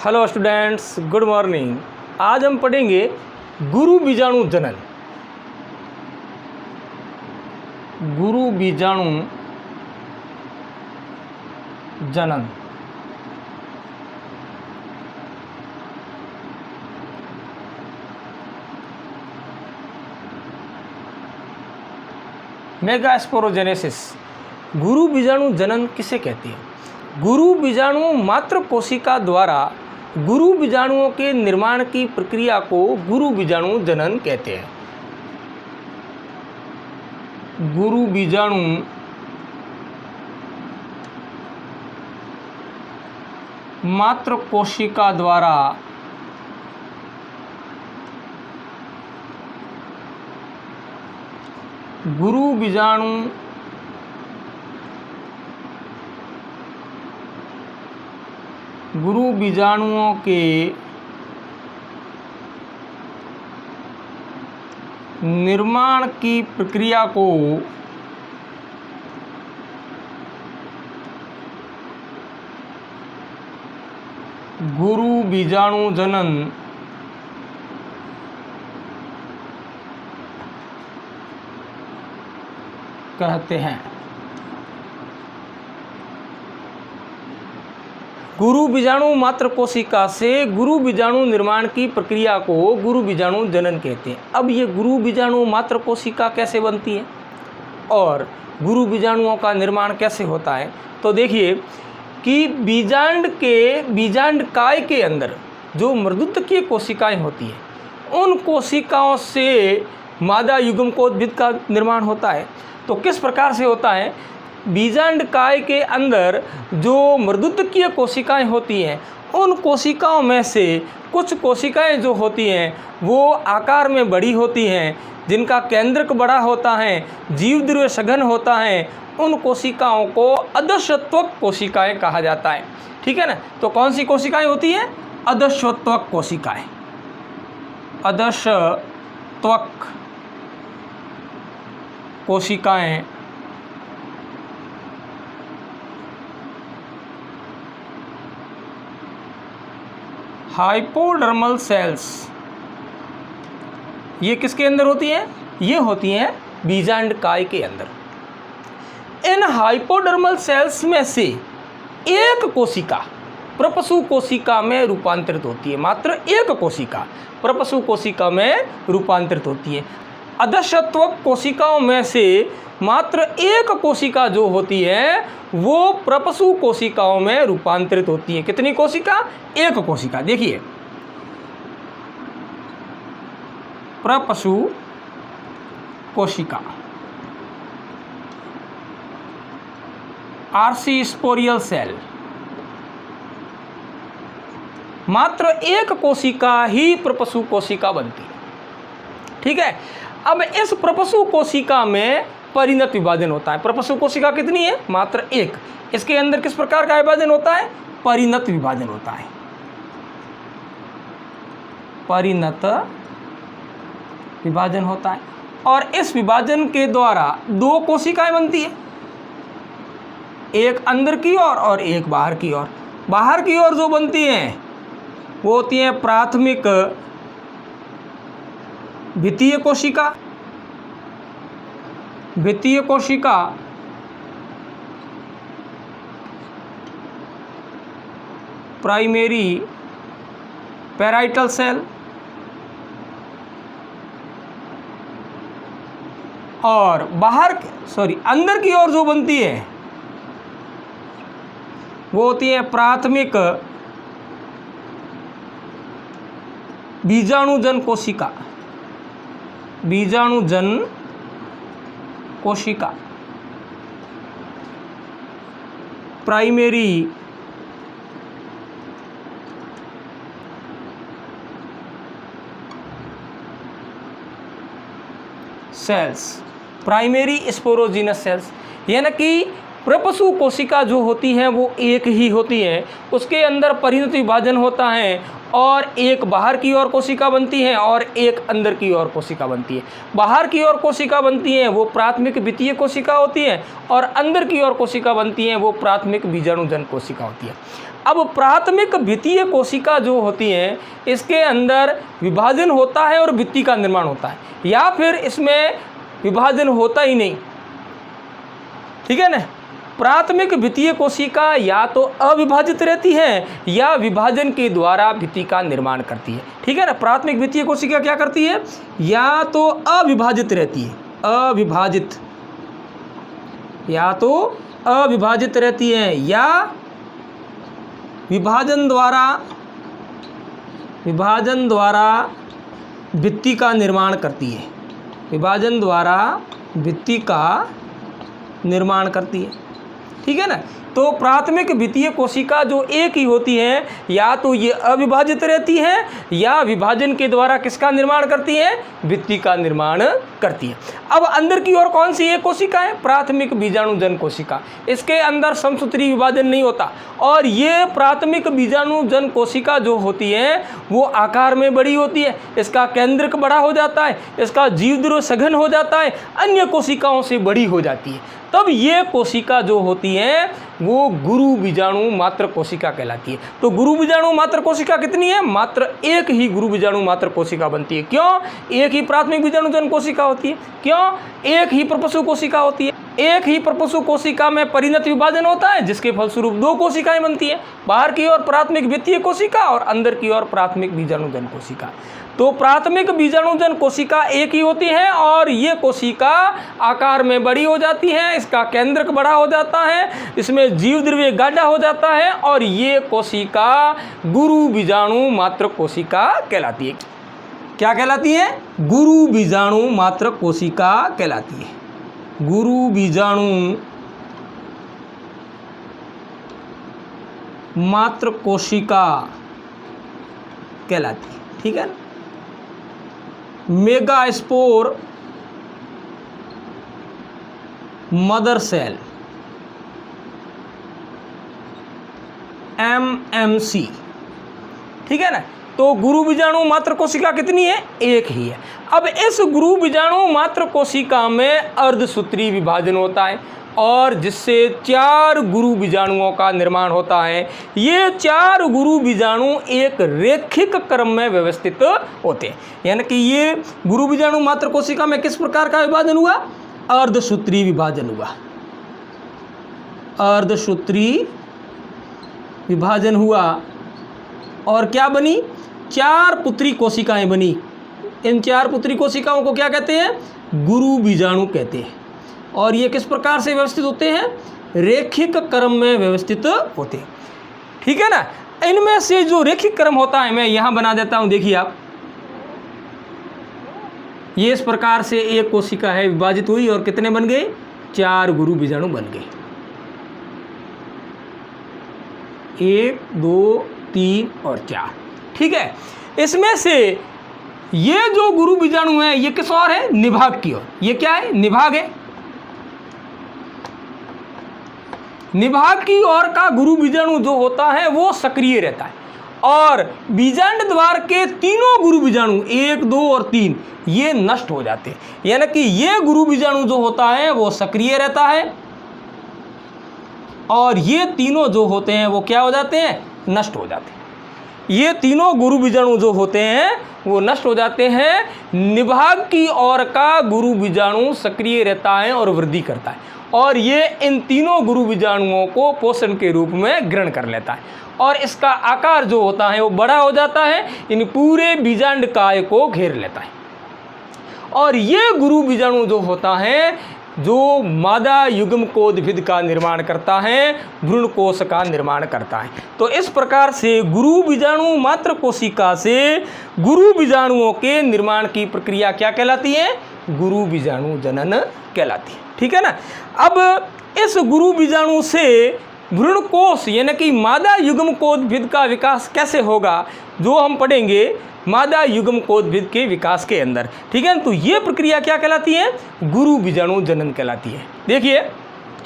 Hello students, good morning. आज हम पढ़ेंगे गुरु बीजाणु जनन। गुरु बीजाणु जनन। मेगास्पोरोजेनेसिस। गुरु बीजाणु जनन किसे कहते हैं? गुरु बीजाणु मात्र कोशिका द्वारा गुरु बीजाणुओं के निर्माण की प्रक्रिया को गुरु बीजाणु जनन कहते हैं। गुरु बीजाणु मात्र कोशिका द्वारा गुरु बीजाणुओं के निर्माण की प्रक्रिया को गुरु बीजाणु जनन कहते हैं। गुरु बीजाणु मात्र कोशिका से गुरु बीजाणु निर्माण की प्रक्रिया को गुरु बीजाणु जनन कहते हैं। अब ये गुरु बीजाणु मात्र कोशिका कैसे बनती है और गुरु बीजाणुओं का निर्माण कैसे होता है, तो देखिए कि बीजांडकाय के अंदर जो मृदुत्वकीय कोशिकाएं होती हैं, उन कोशिकाओं से मादा युग्मकोद्भिद का निर्माण होता है। तो किस प्रकार से होता है? बीजांडकाय के अंदर जो मृदुत्वकीय कोशिकाएं होती हैं, उन कोशिकाओं में से कुछ कोशिकाएं जो होती हैं वो आकार में बड़ी होती हैं, जिनका केंद्रक बड़ा होता है, जीवद्रव्य सघन होता है। उन कोशिकाओं को अदशत्वक कोशिकाएं कहा जाता है। ठीक है ना? तो कौन सी कोशिकाएं होती हैं? अदशत्वक कोशिकाएं। अदशत्वक कोशिकाएं हाइपोडर्मल सेल्स, ये किसके अंदर होती हैं? ये होती हैं बीजांडकाय के अंदर। इन हाइपोडर्मल सेल्स में से एक कोशिका प्रपशु कोशिका में रूपांतरित होती है। मात्र एक कोशिका प्रपशु कोशिका में रूपांतरित होती है। अदशत्वक कोशिकाओं में से मात्र एक कोशिका जो होती है वो प्रपशु कोशिकाओं में रूपांतरित होती है। कितनी कोशिका? एक कोशिका। देखिए, प्रपशु कोशिका, आर्सीस्पोरियल सेल, मात्र एक कोशिका ही प्रपशु कोशिका बनती है। ठीक है? अब इस प्रपशु कोशिका में परिणत विभाजन होता है। प्रपशु कोशिका कितनी है? मात्र एक। इसके अंदर किस प्रकार का विभाजन होता है? परिणत विभाजन होता है। परिणत विभाजन होता है और इस विभाजन के द्वारा दो कोशिकाएं बनती है, एक अंदर की ओर और एक बाहर की ओर। बाहर की ओर जो बनती हैं वो होती हैं प्राथमिक द्वितीय कोशिका, द्वितीय कोशिका, प्राइमरी पैराइटल सेल, और अंदर की ओर जो बनती है वो होती है प्राथमिक बीजाणुजन कोशिका, बीजाणुजन कोशिका, primary cells, primary sporogenous cells. यानी कि प्रपशु कोशिका जो होती हैं वो एक ही होती हैं, उसके अंदर परिणत विभाजन होता है और एक बाहर की ओर कोशिका बनती है और एक अंदर की ओर कोशिका बनती है। बाहर की ओर कोशिका बनती है वो प्राथमिक द्वितीय कोशिका होती है और अंदर की ओर कोशिका बनती है वो प्राथमिक बीजाणुजन कोशिका होती है। अब प्राथमिक भित्तीय कोशिका जो होती हैं इसके अंदर विभाजन होता है और भित्ति का निर्माण होता है, या फिर इसमें विभाजन होता ही नहीं। ठीक है ना। प्राथमिक भित्तीय कोशिका या तो अविभाजित रहती है या विभाजन के द्वारा भित्ति का निर्माण करती है। ठीक है ना। प्राथमिक भित्तीय कोशिका क्या करती है, या तो अविभाजित रहती है, अविभाजित, या तो अविभाजित रहती है, या विभाजन द्वारा भित्ति का निर्माण करती है, विभाजन द्वारा भित्ति का निर्माण करती है। ठीक है ना। तो प्राथमिक भित्तीय कोशिका जो एक ही होती है, या तो ये अविभाजित रहती है या विभाजन के द्वारा किसका निर्माण करती है, भित्ति का निर्माण करती है। अब अंदर की ओर कौन सी एक कोशिका है, प्राथमिक बीजाणुजन कोशिका। इसके अंदर समसूत्री विभाजन नहीं होता, और ये प्राथमिक बीजाणुजन कोशिका जो होती है वो आकार में बड़ी होती है, इसका केंद्रक बड़ा हो जाता है, इसका जीवद्रव्य सघन हो जाता है, अन्य कोशिकाओं से बड़ी हो जाती है। तब ये कोशिका जो होती है वो गुरु बीजाणु मात्र कोशिका कहलाती है। तो गुरु बीजाणु मात्र कोशिका कितनी है, मात्र एक ही गुरु बीजाणु मात्र कोशिका बनती है। क्यों, एक ही प्राथमिक बीजाणुजन कोशिका होती है। क्यों, एक ही प्रपशु कोशिका होती है। एक ही प्रपशु कोशिका में परिणत विभाजन होता है, जिसके फलस्वरूप दो कोशिकाएं बनती हैं, बाहर की ओर प्राथमिक भित्तीय कोशिका और अंदर की ओर प्राथमिक बीजाणुजन कोशिका। तो प्राथमिक बीजाणुजन कोशिका एक ही होती है और ये कोशिका आकार में बड़ी हो जाती है, इसका केंद्रक बड़ा हो जाता है, इसमें जीवद्रव्य गाढ़ा हो जाता है, और ये कोशिका गुरु बीजाणु मात्र कोशिका कहलाती है। क्या कहलाती है, गुरु बीजाणु मात्र कोशिका कहलाती है। गुरु बीजाणु मात्र कोशिका कहलाती है। ठीक है। Megaspore mother cell, MMC। ठीक है ना। तो गुरु बीजाणु मात्र कोशिका कितनी है, एक ही है। अब इस गुरु बीजाणु मात्र कोशिका में अर्धसूत्री विभाजन होता है, और जिससे 4 गुरु बीजाणुओं का निर्माण होता है। ये 4 गुरु बीजाणु एक रेखिक क्रम में व्यवस्थित होते हैं, यानी कि ये गुरु बीजाणु मात्र कोशिका में किस प्रकार का विभाजन हुआ, अर्धसूत्री विभाजन हुआ। अर्धसूत्री विभाजन हुआ और क्या बनी, 4 पुत्री कोशिकाएं बनी। इन 4 पुत्री कोशिकाओं को क्या कहते हैं, गुरु बीजाणु कहते हैं। और ये किस प्रकार से व्यवस्थित होते हैं, रेखिक क्रम में व्यवस्थित होते हैं। ठीक है ना। इनमें से जो रेखिक क्रम होता है, मैं यहां बना देता हूं, देखिए आप, ये इस प्रकार से एक कोशिका है विभाजित हुई और कितने बन गए, 4 गुरु बीजाणु बन गए। 1 2 3 और 4। ठीक है। इसमें से ये जो गुरु बीजाणु है ये किस ओर है, निभाग की ओर। ये क्या है, निभाग है। निभाग की ओर का गुरु बीजाणु जो होता है वो सक्रिय रहता है, और बीजांड द्वार के तीनों गुरु बीजाणु 1 2 और 3 ये नष्ट हो जाते हैं, यानी कि ये गुरु बीजाणु जो होता है वो सक्रिय रहता है, और ये तीनों जो होते हैं वो क्या हो जाते हैं, नष्ट हो जाते हैं। ये तीनों गुरु बीजाणु जो होते हैं वो नष्ट हो जाते हैं। निभाग की ओर का गुरु बीजाणु सक्रिय रहता है और वृद्धि करता है, और ये इन तीनों गुरु बीजाणुओं को पोषण के रूप में ग्रहण कर लेता है, और इसका आकार जो होता है वो बड़ा हो जाता है, इन पूरे बीजांड काय को घेर लेता है। और ये गुरु बीजाणु जो होता है जो मादा युग्मकोद्भिद का निर्माण करता है, भ्रूण कोश का निर्माण करता है। तो इस प्रकार से गुरु बीजाणु मात्र कोशिका से गुरु बीजाणुओं के निर्माण की प्रक्रिया क्या कहलाती है, गुरु बीजाणु जनन कहलाती है। ठीक है ना। अब इस गुरु बीजाणु से भ्रूण कोश यानी कि मादा युग्मकोद्भिद का विकास कैसे होगा, जो हम पढ़ेंगे मादा युग्मकोद्भिद के विकास के अंदर। ठीक है। तो ये प्रक्रिया क्या कहलाती है, गुरु बीजाणु जनन कहलाती है। देखिए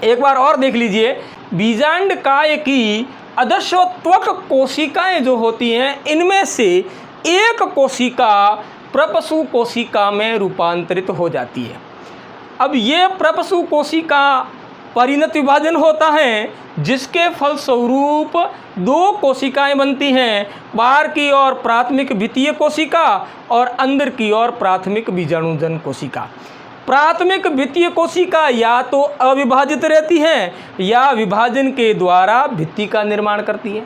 एक बार और देख लीजिए, बीजांड काय की अदश्वत्वक कोशिकाएं जो होती हैं, इनमें से एक कोशिका प्रपशु कोशिका में रूपांतरित हो जाती है। अब ये प्रपशु कोशिका परिणत विभाजन होता है, जिसके फलस्वरूप दो कोशिकाएं बनती हैं, बाहर की ओर प्राथमिक द्वितीय कोशिका और अंदर की ओर प्राथमिक बीजाणुजन कोशिका। प्राथमिक द्वितीय कोशिका या तो अविभाजित रहती है या विभाजन के द्वारा भित्ति का निर्माण करती है,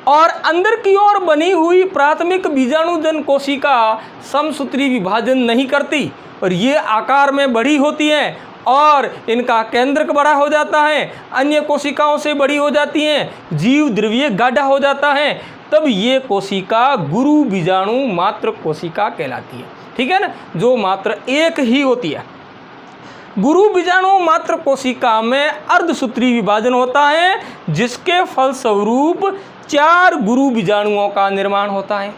और अंदर की ओर बनी हुई प्राथमिक बीजाणुजन कोशिका समसूत्री विभाजन नहीं करती और ये आकार में बड़ी होती हैं और इनका केंद्रक बड़ा हो जाता है, अन्य कोशिकाओं से बड़ी हो जाती हैं, जीव द्रव्य गाढ़ा हो जाता है, तब ये कोशिका गुरु बीजाणु मात्र कोशिका कहलाती है। ठीक है ना, जो मात्र एक ही होती है। गुरु बीजाणु मात्र कोशिका में अर्धसूत्री विभाजन होता है, जिसके फलस्वरूप 4 गुरु बीजाणुओं का निर्माण होता है।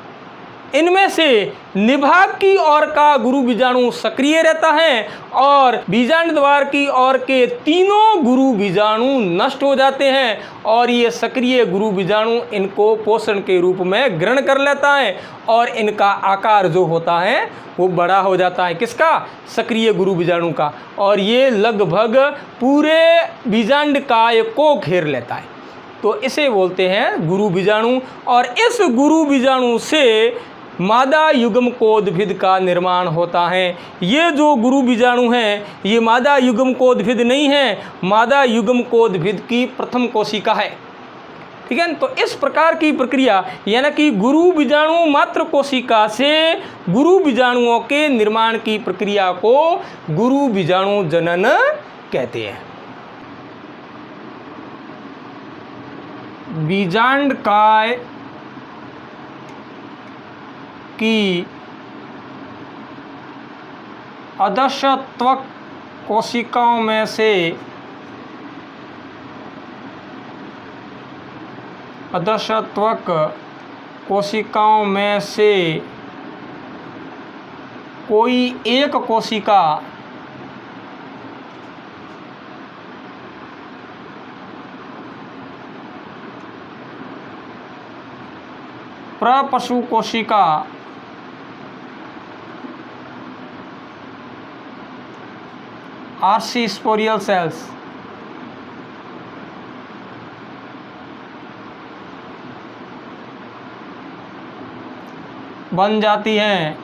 इनमें से निभाग की ओर का गुरु बीजाणु सक्रिय रहता है और बीजांड द्वार की ओर के तीनों गुरु बीजाणु नष्ट हो जाते हैं और ये सक्रिय गुरु बीजाणु इनको पोषण के रूप में ग्रहण कर लेता है और इनका आकार जो होता है वो बड़ा हो जाता है। किसका? सक्रिय गुरु बीजाणु का। और ये लगभग पूरे बीजांड काय को घेर लेता है, तो इसे बोलते हैं गुरु बीजाणु। और इस गुरु बीजाणु से मादा युग्मकोद्भिद का निर्माण होता है। ये जो गुरु बीजाणु हैं ये मादा युग्मकोद्भिद नहीं है, मादा युग्मकोद्भिद की प्रथम कोशिका है। ठीक है, तो इस प्रकार की प्रक्रिया यानी कि गुरु बीजाणु मात्र कोशिका से गुरु बीजाणुओं के निर्माण की प्रक्रिया को गुरु बीजाणु जनन कहते हैं। बीजांड काय की अदश्य त्वक कोशिकाओं में से अदश्य त्वक कोशिकाओं में से कोई एक कोशिका प्रपशु कोशिका आरसी स्पोरियल सेल्स बन जाती हैं।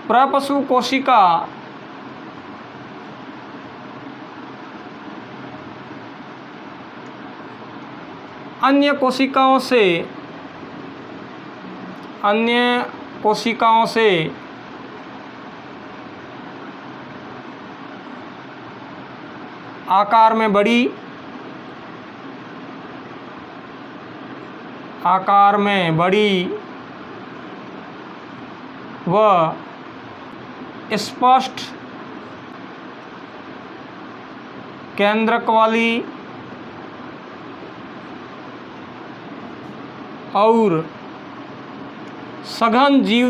प्रपशु कोशिका अन्य कोशिकाओं से आकार में बड़ी व स्पष्ट केंद्रक वाली और सघन जीव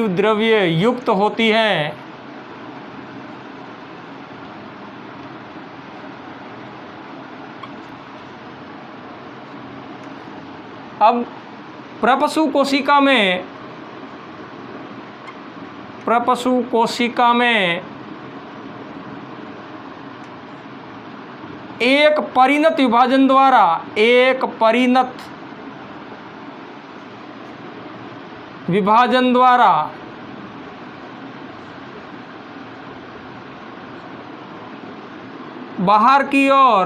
द्रव्य युक्त होती है। अब प्रपशु कोशिका में एक परिणत विभाजन द्वारा बाहर की ओर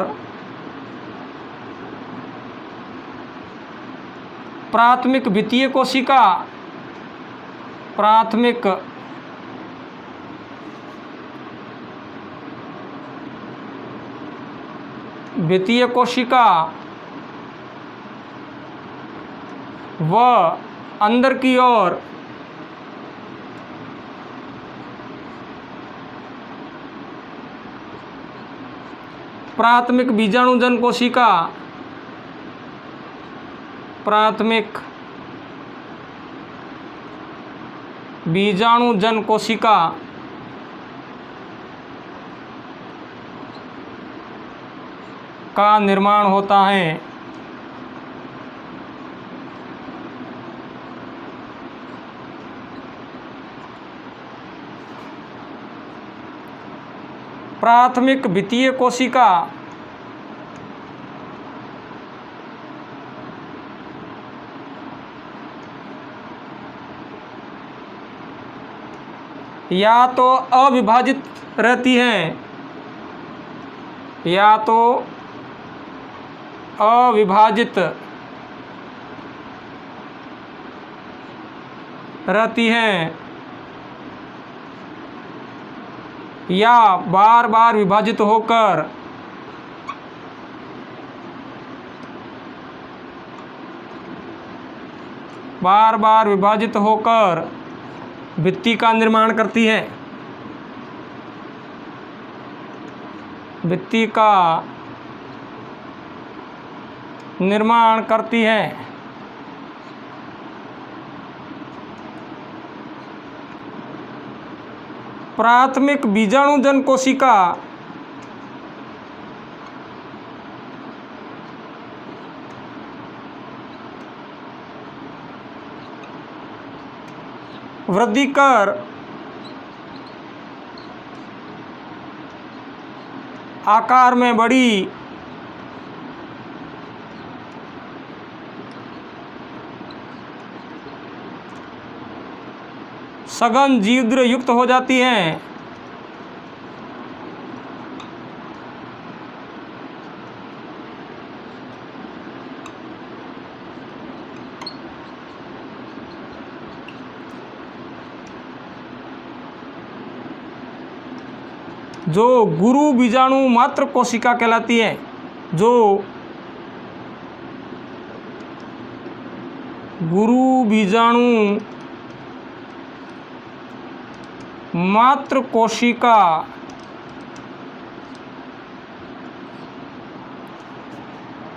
प्राथमिक द्वितीय कोशिका द्वितीय कोशिका व अंदर की ओर प्राथमिक बीजाणुजन कोशिका का निर्माण होता है। प्राथमिक वित्तीय कोशिका या तो अविभाजित रहती हैं या तो अविभाजित रहती हैं या बार बार विभाजित होकर भित्ति का निर्माण करती है। भित्ति का निर्माण करती है। प्राथमिक बीजाणुजन कोशिका वृद्धि कर आकार में बड़ी सघन जीवद्र युक्त हो जाती हैं। जो गुरु बीजाणु मात्र कोशिका कहलाती है। जो गुरु बीजाणु मात्र कोशिका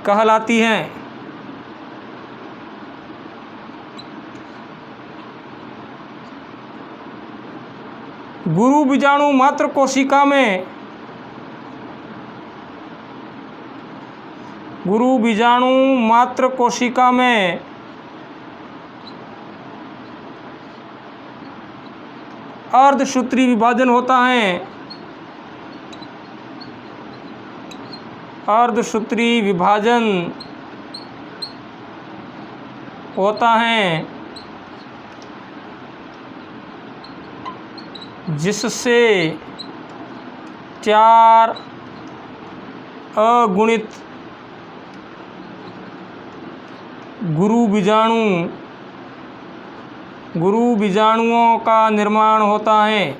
कहलाती हैं। गुरु बीजाणु मात्र कोशिका में अर्धसूत्री विभाजन होता है। अर्धसूत्री विभाजन होता है जिससे 4 अगुणित गुरु बीजाणुओं का निर्माण होता है।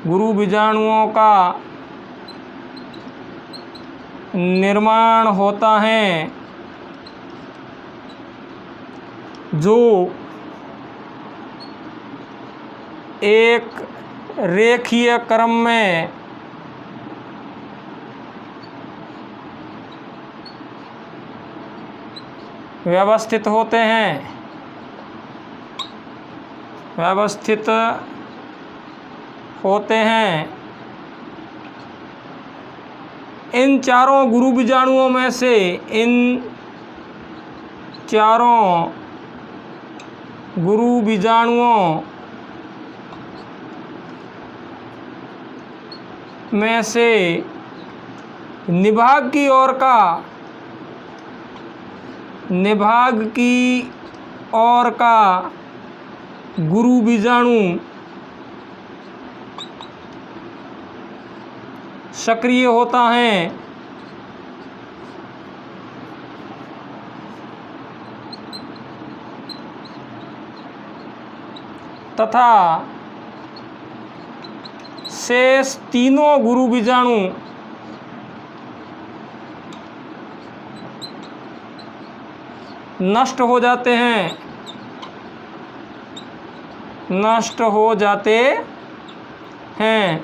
गुरु बीजाणुओं का निर्माण होता है जो एक रेखीय क्रम में व्यवस्थित होते हैं। इन चारों गुरु बीजाणुओं में से निभाग की ओर का गुरु बीजाणु सक्रिय होता है तथा शेष तीनों गुरु बीजाणु नष्ट हो जाते हैं।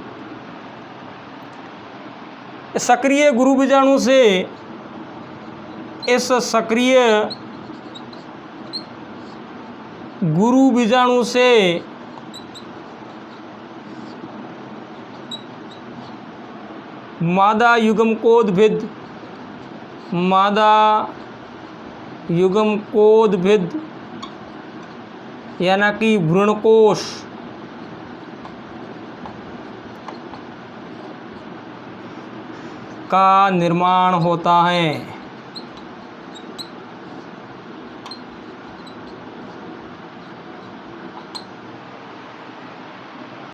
सक्रिय गुरु बीजाणु से इस सक्रिय गुरु बीजाणु से मादा युग्मकोद्भिद यानी कि का निर्माण होता है।